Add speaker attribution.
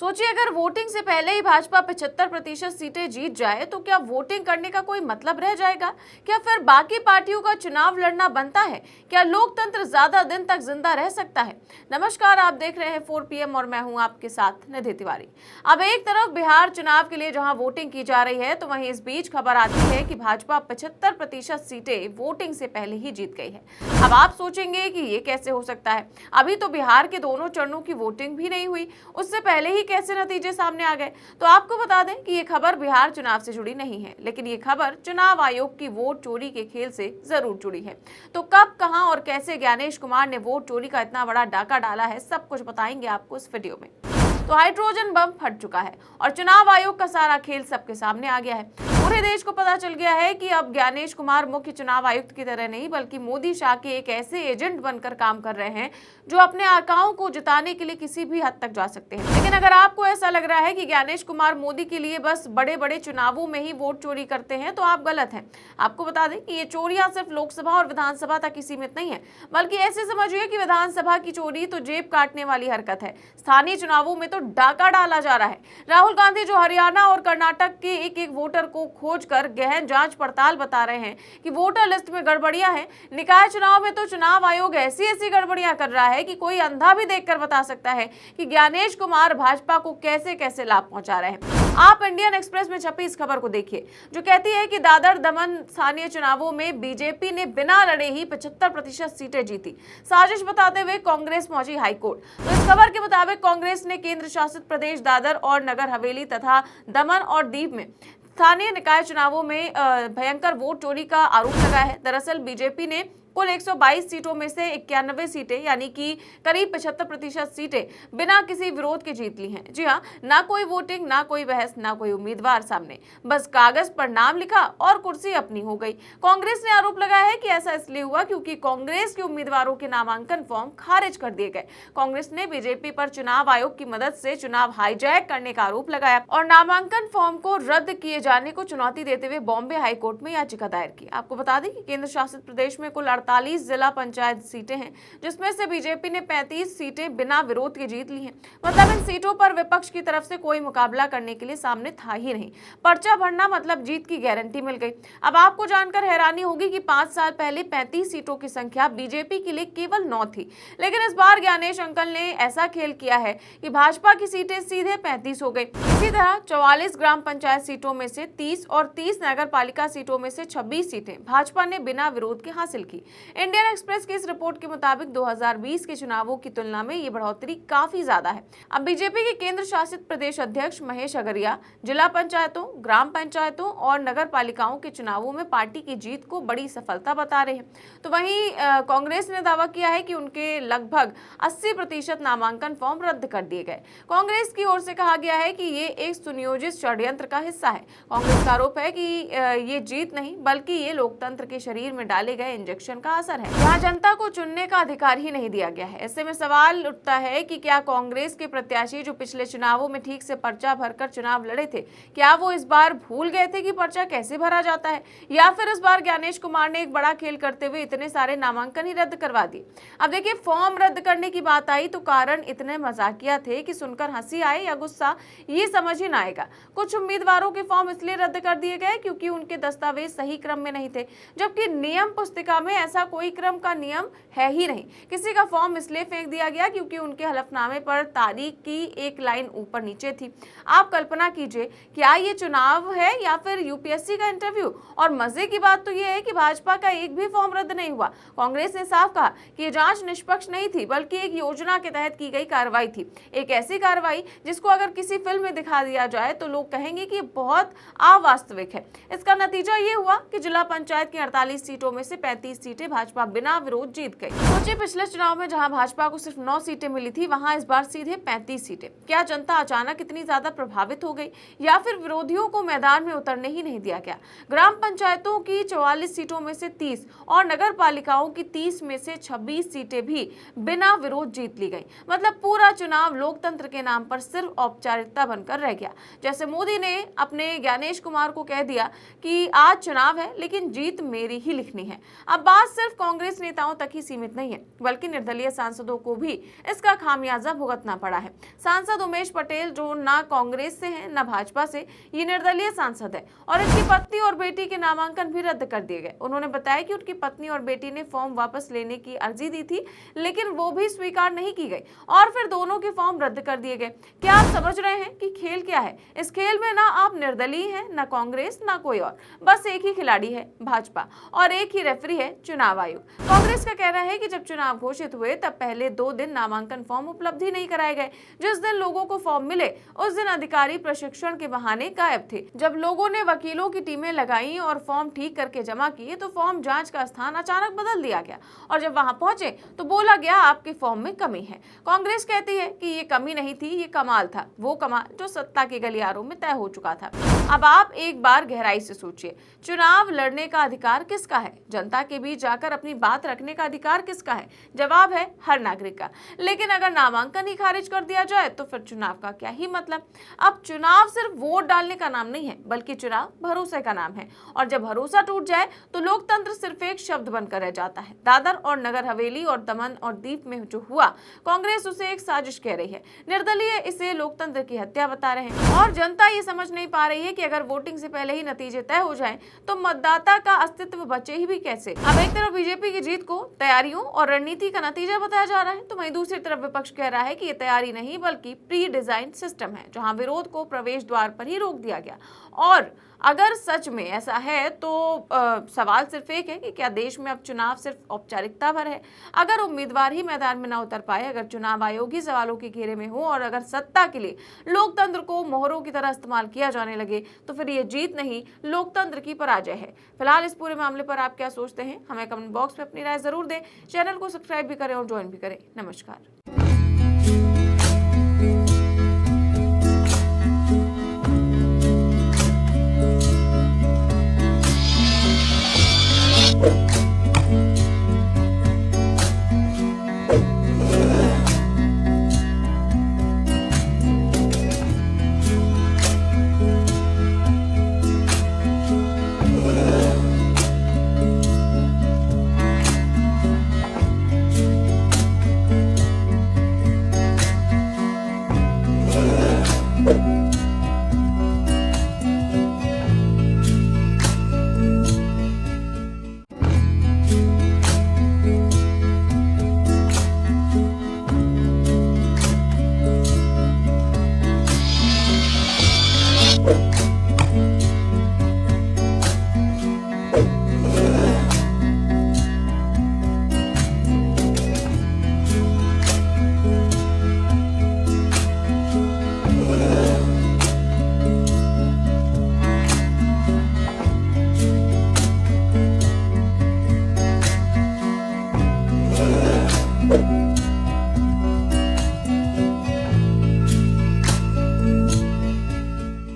Speaker 1: सोचिए, अगर वोटिंग से पहले ही भाजपा 75% सीटें जीत जाए तो क्या वोटिंग करने का कोई मतलब रह जाएगा? क्या फिर बाकी पार्टियों का चुनाव लड़ना बनता है? क्या लोकतंत्र ज्यादा दिन तक जिंदा रह सकता है? नमस्कार, आप देख रहे हैं 4 PM और मैं हूं आपके साथ निधि तिवारी। अब एक तरफ बिहार चुनाव के लिए जहां वोटिंग की जा रही है, तो वहीं इस बीच खबर आती है कि भाजपा 75% सीटें वोटिंग से पहले ही जीत गई है। अब आप सोचेंगे कि ये कैसे हो सकता है? अभी तो बिहार के दोनों चरणों की वोटिंग भी नहीं हुई, उससे पहले ही कैसे नतीजे सामने आ गए? तो आपको बता दें कि ये खबर बिहार चुनाव से जुड़ी नहीं है, लेकिन ये खबर चुनाव आयोग की वोट चोरी के खेल से जरूर जुड़ी है। तो कब, कहां और कैसे ज्ञानेश कुमार ने वोट चोरी का इतना बड़ा डाका डाला है, सब कुछ बताएंगे आपको इस वीडियो में। तो हाइड्रोजन बम फट चुका है और चुनाव आयोग का सारा खेल सबके सामने आ गया है। पूरे देश को पता चल गया है कि अब ज्ञानेश कुमार मुख्य चुनाव आयुक्त की तरह नहीं, बल्कि मोदी शाह के एक ऐसे एजेंट बनकर काम कर रहे हैं जो अपने आकाओं को जिताने के लिए किसी भी हद तक जा सकते हैं। लेकिन अगर आपको ऐसा लग रहा है कि ज्ञानेश कुमार मोदी के लिए बस बड़े बड़े चुनावों में ही वोट चोरी करते हैं, तो आप गलत हैं। आपको बता दें कि ये चोरियां सिर्फ लोकसभा और विधानसभा तक ही सीमित नहीं है, बल्कि ऐसे समझिए कि विधानसभा की चोरी तो जेब काटने वाली हरकत है, स्थानीय चुनावों में तो डाका डाला जा रहा है। राहुल गांधी जो हरियाणा और कर्नाटक के एक एक वोटर को खोजकर गहन जांच पड़ताल बता रहे हैं कि वोटर लिस्ट में गड़बड़ियां हैं, निकाय चुनाव में तो चुनाव आयोग ऐसी ऐसी गड़बड़ियां कर रहा है कि कोई अंधा भी देखकर बता सकता है कि ज्ञानेश कुमार भाजपा को कैसे कैसे लाभ पहुंचा रहे हैं। आप इंडियन एक्सप्रेस में छपी इस खबर को देखिए, जो कहती है कि दादर दमन स्थानीय चुनावों में बीजेपी ने बिना लड़े ही 75% सीटें जीती। साजिश बताते हुए कांग्रेस पहुंची हाईकोर्ट। तो इस खबर के मुताबिक कांग्रेस ने केंद्र शासित प्रदेश दादर और नगर हवेली तथा दमन और दीव में स्थानीय निकाय चुनावों में भयंकर वोट चोरी का आरोप लगाया है। दरअसल बीजेपी ने कुल 122 सीटों में से 91 सीटें, यानी कि करीब 75% सीटें बिना किसी विरोध के जीत ली हैं। जी हाँ, ना कोई वोटिंग, ना कोई बहस, ना कोई उम्मीदवार सामने, बस कागज पर नाम लिखा और कुर्सी अपनी हो गई। कांग्रेस ने आरोप लगाया है कि ऐसा इसलिए हुआ क्योंकि कांग्रेस के उम्मीदवारों के नामांकन फॉर्म खारिज कर दिए गए। कांग्रेस ने बीजेपी पर चुनाव आयोग की मदद से चुनाव हाईजैक करने का आरोप लगाया और नामांकन फॉर्म को रद्द किए जाने को चुनौती देते हुए बॉम्बे हाईकोर्ट में याचिका दायर की। आपको बता दें कि केंद्र शासित प्रदेश में कुल 48 जिला पंचायत सीटें हैं, जिसमें से बीजेपी ने 35 सीटें बिना विरोध के जीत ली हैं। मतलब इन सीटों पर विपक्ष की तरफ से कोई मुकाबला करने के लिए सामने था ही नहीं। पर्चा भरना मतलब जीत की गारंटी मिल गई। अब आपको जानकर हैरानी होगी कि 5 साल पहले 35 सीटों की संख्या बीजेपी के लिए केवल 9 थी, लेकिन इस बार ज्ञानेश अंकल ने ऐसा खेल किया है कि भाजपा की सीटें सीधे 35 हो गई। इसी तरह 44 ग्राम पंचायत सीटों में से 30 और 30 नगर पालिका सीटों में से 26 सीटें भाजपा ने बिना विरोध के हासिल की। इंडियन एक्सप्रेस की इस रिपोर्ट के मुताबिक 2020 के चुनावों की तुलना में ये बढ़ोतरी काफी ज्यादा है। अब बीजेपी के केंद्र शासित प्रदेश अध्यक्ष महेश अगरिया जिला पंचायतों, ग्राम पंचायतों और नगर पालिकाओं के चुनावों में पार्टी की जीत को बड़ी सफलता बता रहे हैं। तो वहीं कांग्रेस ने दावा किया है कि उनके लगभग 80% नामांकन फॉर्म रद्द कर दिए गए। कांग्रेस की ओर से कहा गया है कि ये एक सुनियोजित षड्यंत्र का हिस्सा है। कांग्रेस का आरोप है कि ये जीत नहीं, बल्कि ये लोकतंत्र के शरीर में डाले गए इंजेक्शन का असर है, जहां जनता को चुनने का अधिकार ही नहीं दिया गया है। ऐसे में सवाल उठता है कि क्या कांग्रेस के प्रत्याशी जो पिछले चुनावों में ठीक से पर्चा भरकर चुनाव लड़े थे, क्या वो इस बार भूल गए थे कि पर्चा कैसे भरा जाता है, या फिर इस बार ज्ञानेश कुमार ने एक बड़ा खेल करते हुए इतने सारे नामांकन ही रद्द करवा दिए? अब देखिए, फॉर्म रद्द करने की बात आई तो कारण इतने मजाकिया थे कि सुनकर हंसी आए या गुस्सा, ये समझ ही ना आएगा। कुछ उम्मीदवारों के फॉर्म इसलिए रद्द कर दिए गए क्योंकि उनके दस्तावेज सही क्रम में नहीं थे, जबकि नियम पुस्तिका में ऐसा कोई क्रम का नियम है ही नहीं। किसी का फॉर्म इसलिए फेंक दिया गया क्योंकि उनके हलफनामे पर तारीख की एक लाइन ऊपर नीचे थी। आप कल्पना कीजिए, क्या ये चुनाव है या फिर यूपीएससी का इंटरव्यू? और मजे की बात तो ये है कि भाजपा का एक भी फॉर्म रद्द नहीं हुआ। कांग्रेस ने साफ कहा कि ये जांच निष्पक्ष नहीं थी, बल्कि एक योजना के तहत की गई कार्रवाई थी। एक ऐसी कार्रवाई जिसको अगर किसी फिल्म में दिखा दिया जाए तो लोग कहेंगे कि बहुत अवास्तविक है। इसका नतीजा ये हुआ कि जिला पंचायत की 48 सीटों में से 35 सीटें भाजपा बिना विरोध जीत गई। सोचिए, पिछले चुनाव में जहां भाजपा को सिर्फ 9 सीटें मिली थी, वहां इस बार सीधे 35 सीटें। क्या जनता अचानक इतनी ज्यादा प्रभावित हो गई, या फिर विरोधियों को मैदान में उतरने ही नहीं दिया गया? ग्राम पंचायतों की 44 सीटों में से 30 और नगर पालिकाओं की 30 में से 26 सीटें भी बिना विरोध जीत ली गई। मतलब पूरा चुनाव लोकतंत्र के नाम पर सिर्फ औपचारिकता बनकर रह गया। जैसे मोदी ने अपने ज्ञानेश कुमार को कह दिया कि आज चुनाव है, लेकिन जीत मेरी ही लिखनी है। अब बात सिर्फ कांग्रेस नेताओं तक ही सीमित नहीं है, बल्कि निर्दलीय सांसदों को भी इसका खामियाजा भुगतना पड़ा है। सांसद उमेश पटेल, जो ना कांग्रेस से हैं ना भाजपा से, ये निर्दलीय सांसद है और इनकी पत्नी और बेटी के नामांकन भी रद्द कर दिए गए। उन्होंने बताया कि उनकी पत्नी और बेटी ने फॉर्म वापस लेने की अर्जी दी थी, लेकिन वो भी स्वीकार नहीं की गई और फिर दोनों के फॉर्म रद्द कर दिए गए। क्या आप समझ रहे हैं कि खेल क्या है? इस खेल में ना आप निर्दलीय हैं, ना कांग्रेस, ना कोई और, बस एक ही खिलाड़ी है भाजपा और एक ही रेफरी है चुनाव आयोग। कांग्रेस का कहना है कि जब चुनाव घोषित हुए तब पहले 2 दिन नामांकन फॉर्म उपलब्ध ही नहीं कराए गए। जिस दिन लोगों को फॉर्म मिले उस दिन अधिकारी प्रशिक्षण के बहाने गायब थे। जब लोगों ने वकीलों की टीमें लगाई और फॉर्म ठीक करके जमा किए तो फॉर्म जांच का स्थान अचानक बदल दिया गया और जब वहां पहुंचे तो बोला गया आपके फॉर्म में कमी है। कांग्रेस कहती है कि ये कमी नहीं थी, ये कमाल था, वो कमाल जो सत्ता के गलियारों में तय हो चुका था। अब आप एक बार गहराई से सोचिए, चुनाव लड़ने का अधिकार किसका है? जनता के बीच जाकर अपनी बात रखने का अधिकार किसका है? जवाब है हर नागरिक का। लेकिन अगर नामांकन ही खारिज कर दिया जाए तो फिर चुनाव का क्या ही मतलब? अब चुनाव सिर्फ वोट डालने का नाम नहीं है, बल्कि चुनाव भरोसे का नाम है और जब भरोसा टूट जाए तो लोकतंत्र सिर्फ एक शब्द बनकर रह जाता है। दादर और नगर हवेली और दमन और दीव में जो हुआ, कांग्रेस उसे एक साजिश कह रही है, निर्दलीय इसे लोकतंत्र की हत्या बता रहे हैं और जनता ये समझ नहीं पा रही है कि अगर वोटिंग से पहले ही नतीजे तय हो जाएं तो मतदाता का अस्तित्व बचे ही भी कैसे। अब एक तरफ बीजेपी की जीत को तैयारियों और रणनीति का नतीजा बताया जा रहा है, तो वहीं दूसरी तरफ विपक्ष कह रहा है कि ये तैयारी नहीं बल्कि प्री डिजाइन सिस्टम है, जहां विरोध को प्रवेश द्वार पर ही रोक दिया गया। और अगर सच में ऐसा है तो सवाल सिर्फ एक है कि क्या देश में अब चुनाव सिर्फ औपचारिकता भर है? अगर उम्मीदवार ही मैदान में ना उतर पाए, अगर चुनाव आयोग ही सवालों के घेरे में हो और अगर सत्ता के लिए लोकतंत्र को मोहरों की तरह इस्तेमाल किया जाने लगे तो फिर ये जीत नहीं, लोकतंत्र की पराजय है। फिलहाल इस पूरे मामले पर आप क्या सोचते हैं? हमें कमेंट बॉक्स में अपनी राय जरूर दें। चैनल को सब्सक्राइब भी करें और ज्वाइन भी करें। नमस्कार।